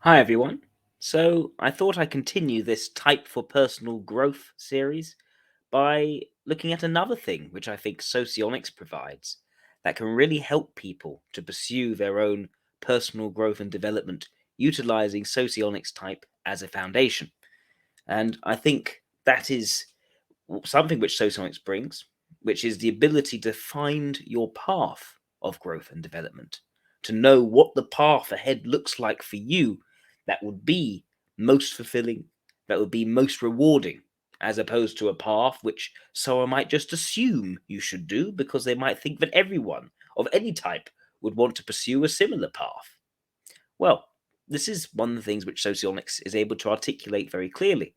Hi everyone. So I thought I'd continue this Type for Personal Growth series by looking at another thing which I think socionics provides that can really help people to pursue their own personal growth and development utilizing socionics type as a foundation. And I think that is something which socionics brings, which is the ability to find your path of growth and development, to know what the path ahead looks like for you that would be most fulfilling, that would be most rewarding, as opposed to a path which someone might just assume you should do because they might think that everyone of any type would want to pursue a similar path. Well, this is one of the things which socionics is able to articulate very clearly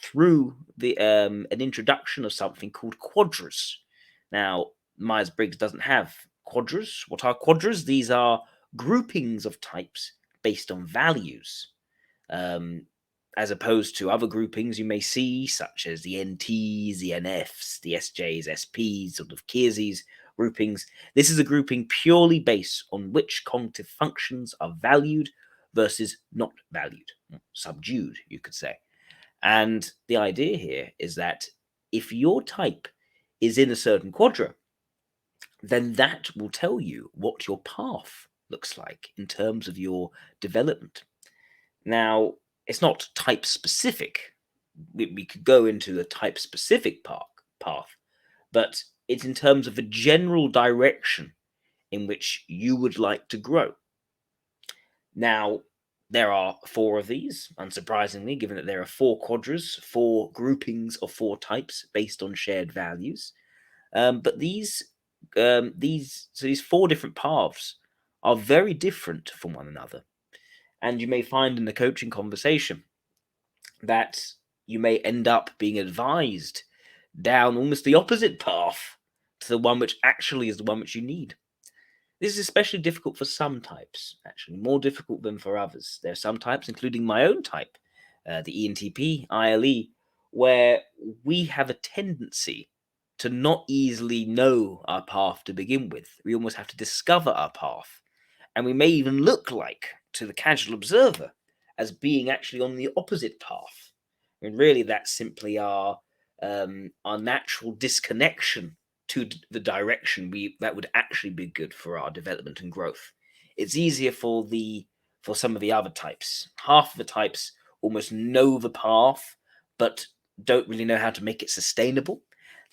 through the an introduction of something called quadras. Now, Myers-Briggs doesn't have quadras. What are quadras? These are groupings of types based on values, um, as opposed to other groupings you may see, such as the NTs, the NFs, the SJs, SPs, sort of Kiersey's groupings. This is a grouping purely based on which cognitive functions are valued versus not valued, subdued, you could say. And the idea here is that if your type is in a certain quadra, then that will tell you what your path looks like in terms of your development. Now, it's not type specific. We could go into the type specific path, but it's in terms of a general direction in which you would like to grow. Now, there are four of these, unsurprisingly, given that there are four quadras, four groupings of four types based on shared values. But these four different paths are very different from one another. And you may find in the coaching conversation that you may end up being advised down almost the opposite path to the one which actually is the one which you need. This is especially difficult for some types, actually, more difficult than for others. There are some types, including my own type, the ENTP, ILE, where we have a tendency to not easily know our path to begin with. We almost have to discover our path. And we may even look like, to the casual observer, as being actually on the opposite path. And really, that's simply our natural disconnection to the direction we that would actually be good for our development and growth. It's easier for some of the other types. Half of the types almost know the path, but don't really know how to make it sustainable.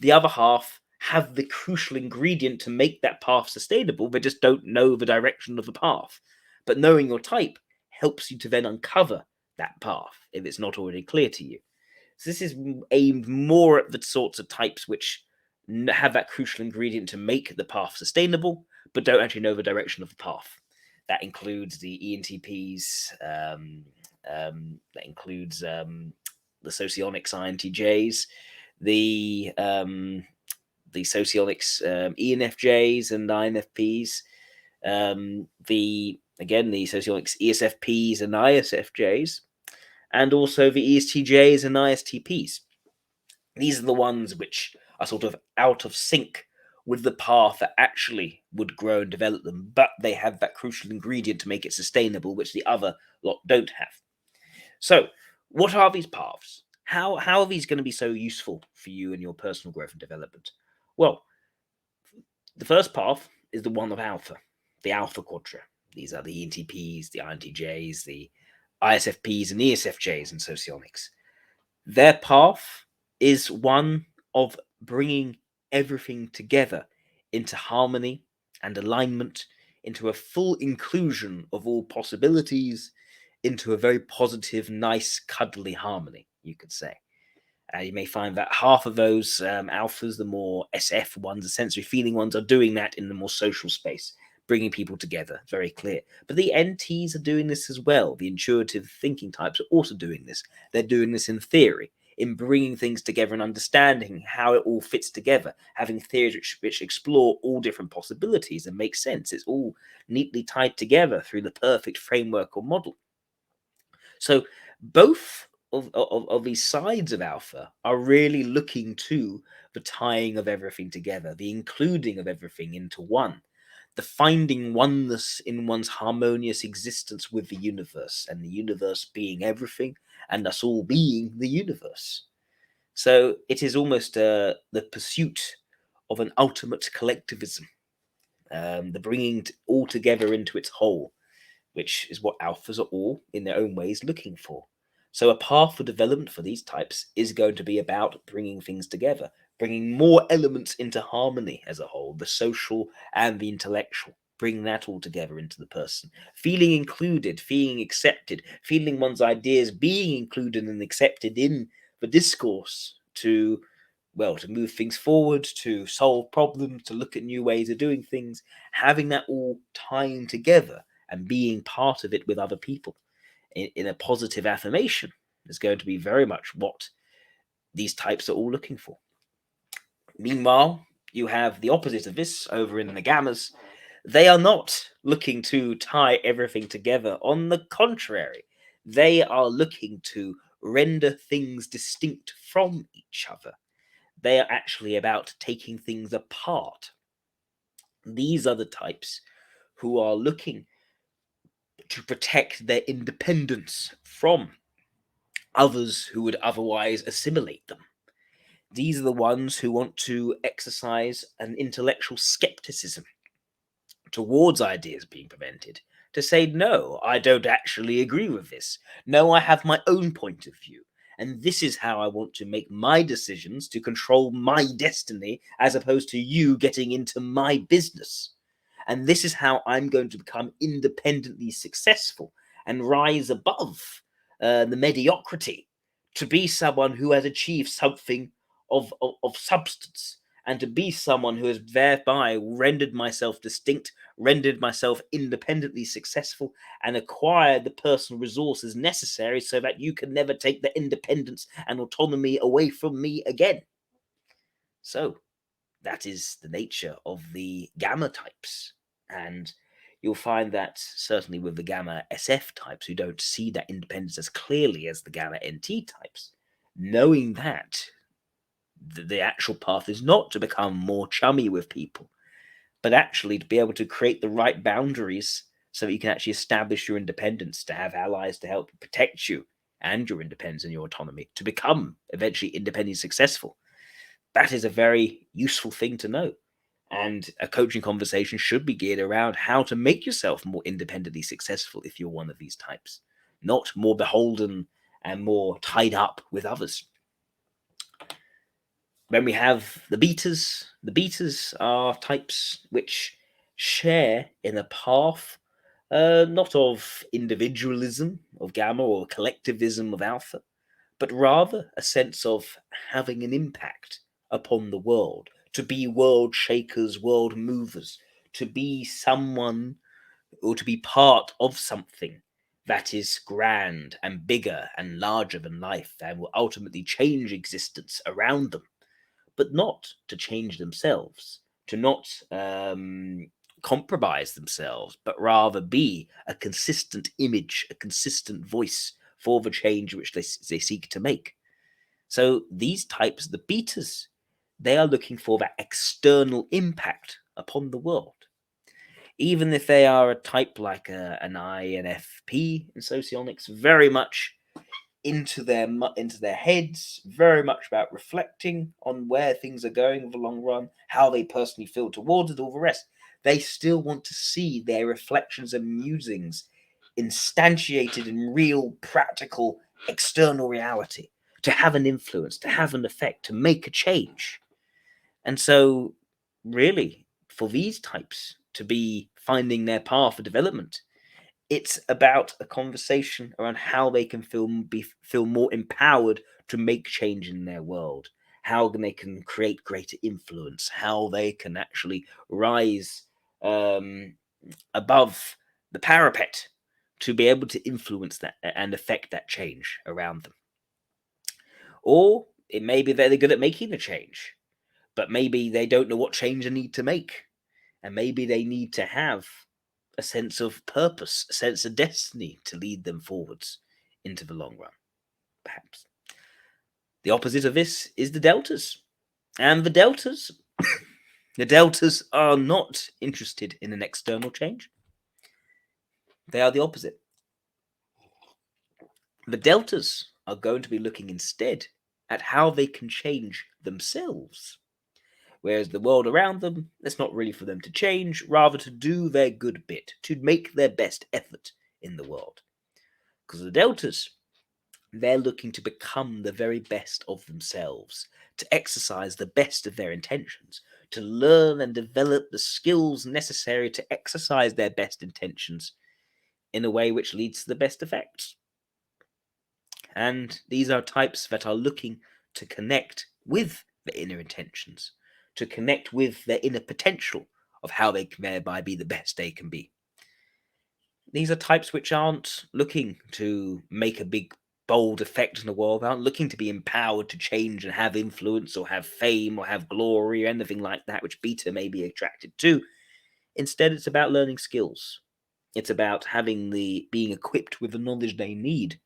The other half have the crucial ingredient to make that path sustainable. They just don't know the direction of the path. But knowing your type helps you to then uncover that path if it's not already clear to you. So this is aimed more at the sorts of types which have that crucial ingredient to make the path sustainable, but don't actually know the direction of the path. That includes the ENTPs. That includes the socionics INTJs, the socionics ENFJs and INFPs. The socionics ESFPs and ISFJs, and also the ESTJs and ISTPs. These are the ones which are sort of out of sync with the path that actually would grow and develop them, but they have that crucial ingredient to make it sustainable, which the other lot don't have. So, what are these paths? How are these going to be so useful for you in your personal growth and development? Well, the first path is the one of alpha, the alpha quadra. These are the ENTPs, the INTJs, the ISFPs, and ESFJs in socionics. Their path is one of bringing everything together into harmony and alignment, into a full inclusion of all possibilities, into a very positive, nice, cuddly harmony, you could say. You may find that half of those alphas, the more SF ones, the sensory feeling ones, are doing that in the more social space, bringing people together. Very clear. But the NTs are doing this as well. The intuitive thinking types are also doing this. They're doing this in theory, in bringing things together and understanding how it all fits together, having theories which explore all different possibilities and make sense. It's all neatly tied together through the perfect framework or model. So both of these sides of alpha are really looking to the tying of everything together, the including of everything into one. the finding oneness in one's harmonious existence with the universe, and the universe being everything, and us all being the universe. So it is almost the pursuit of an ultimate collectivism, the bringing all together into its whole, which is what alphas are all, in their own ways, looking for. So, a path for development for these types is going to be about bringing things together, bringing more elements into harmony as a whole, the social and the intellectual, bring that all together into the person, feeling included, feeling accepted, feeling one's ideas being included and accepted in the discourse to, well, to move things forward, to solve problems, to look at new ways of doing things, having that all tying together and being part of it with other people in a positive affirmation is going to be very much what these types are all looking for. Meanwhile, you have the opposite of this over in the gammas. They are not looking to tie everything together. On the contrary, they are looking to render things distinct from each other. They are actually about taking things apart. These are the types who are looking to protect their independence from others who would otherwise assimilate them. These are the ones who want to exercise an intellectual skepticism towards ideas being prevented, to say, no, I don't actually agree with this. No, I have my own point of view. And this is how I want to make my decisions to control my destiny, as opposed to you getting into my business. And this is how I'm going to become independently successful and rise above the mediocrity to be someone who has achieved something of substance, and to be someone who has thereby rendered myself distinct, rendered myself independently successful, and acquired the personal resources necessary so that you can never take the independence and autonomy away from me again. So, that is the nature of the gamma types. And you'll find that certainly with the gamma SF types, who don't see that independence as clearly as the gamma NT types, knowing that the actual path is not to become more chummy with people, but actually to be able to create the right boundaries so that you can actually establish your independence, to have allies to help protect you and your independence and your autonomy, to become eventually independently successful. That is a very useful thing to know. And a coaching conversation should be geared around how to make yourself more independently successful if you're one of these types, not more beholden and more tied up with others. When we have the betas are types which share in a path not of individualism of gamma or collectivism of alpha, but rather a sense of having an impact upon the world, to be world shakers, world movers, to be someone or to be part of something that is grand and bigger and larger than life and will ultimately change existence around them, but not to change themselves, to not compromise themselves, but rather be a consistent image, a consistent voice for the change which they seek to make. So these types, the betas, they are looking for that external impact upon the world. Even if they are a type like an INFP in socionics, very much into their heads, very much about reflecting on where things are going in the long run, how they personally feel towards it, all the rest. They still want to see their reflections and musings instantiated in real, practical, external reality, to have an influence, to have an effect, to make a change. And so, really, for these types to be finding their path of development, it's about a conversation around how they can feel more empowered to make change in their world, how they can create greater influence, how they can actually rise above the parapet to be able to influence that and affect that change around them. Or it may be that they're good at making the change, but maybe they don't know what change they need to make, and maybe they need to have a sense of purpose, a sense of destiny to lead them forwards into the long run, perhaps. The opposite of this is the deltas. And the deltas, The deltas are not interested in an external change. They are the opposite. The deltas are going to be looking instead at how they can change themselves. Whereas the world around them, it's not really for them to change, rather to do their good bit, to make their best effort in the world. Because the deltas, they're looking to become the very best of themselves, to exercise the best of their intentions, to learn and develop the skills necessary to exercise their best intentions in a way which leads to the best effects. And these are types that are looking to connect with the inner intentions, to connect with their inner potential of how they can thereby be the best they can be. These are types which aren't looking to make a big, bold effect in the world, aren't looking to be empowered to change and have influence or have fame or have glory or anything like that, which beta may be attracted to. Instead, it's about learning skills. It's about being equipped with the knowledge they need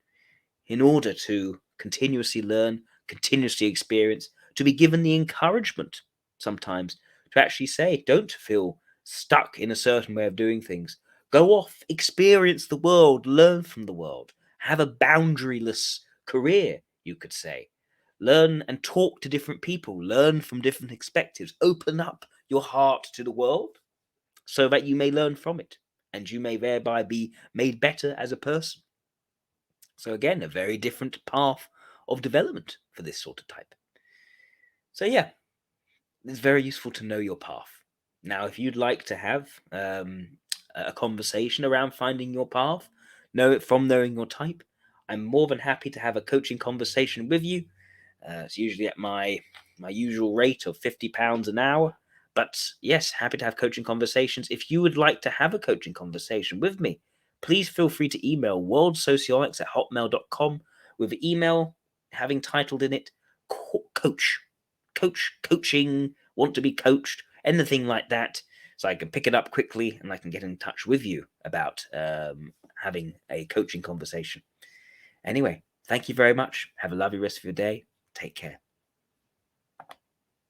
in order to continuously learn, continuously experience, to be given the encouragement sometimes to actually say, don't feel stuck in a certain way of doing things. Go off, experience the world, learn from the world, have a boundaryless career, you could say. Learn and talk to different people, learn from different perspectives, open up your heart to the world so that you may learn from it and you may thereby be made better as a person. So again, a very different path of development for this sort of type. So yeah, it's very useful to know your path. Now, if you'd like to have a conversation around finding your path, know it from knowing your type, I'm more than happy to have a coaching conversation with you. It's usually at my usual rate of £50 an hour. But yes, happy to have coaching conversations. If you would like to have a coaching conversation with me, please feel free to email worldsocionics@hotmail.com with the email having titled in it coaching, want to be coached, anything like that. So I can pick it up quickly and I can get in touch with you about having a coaching conversation. Anyway, thank you very much. Have a lovely rest of your day. Take care.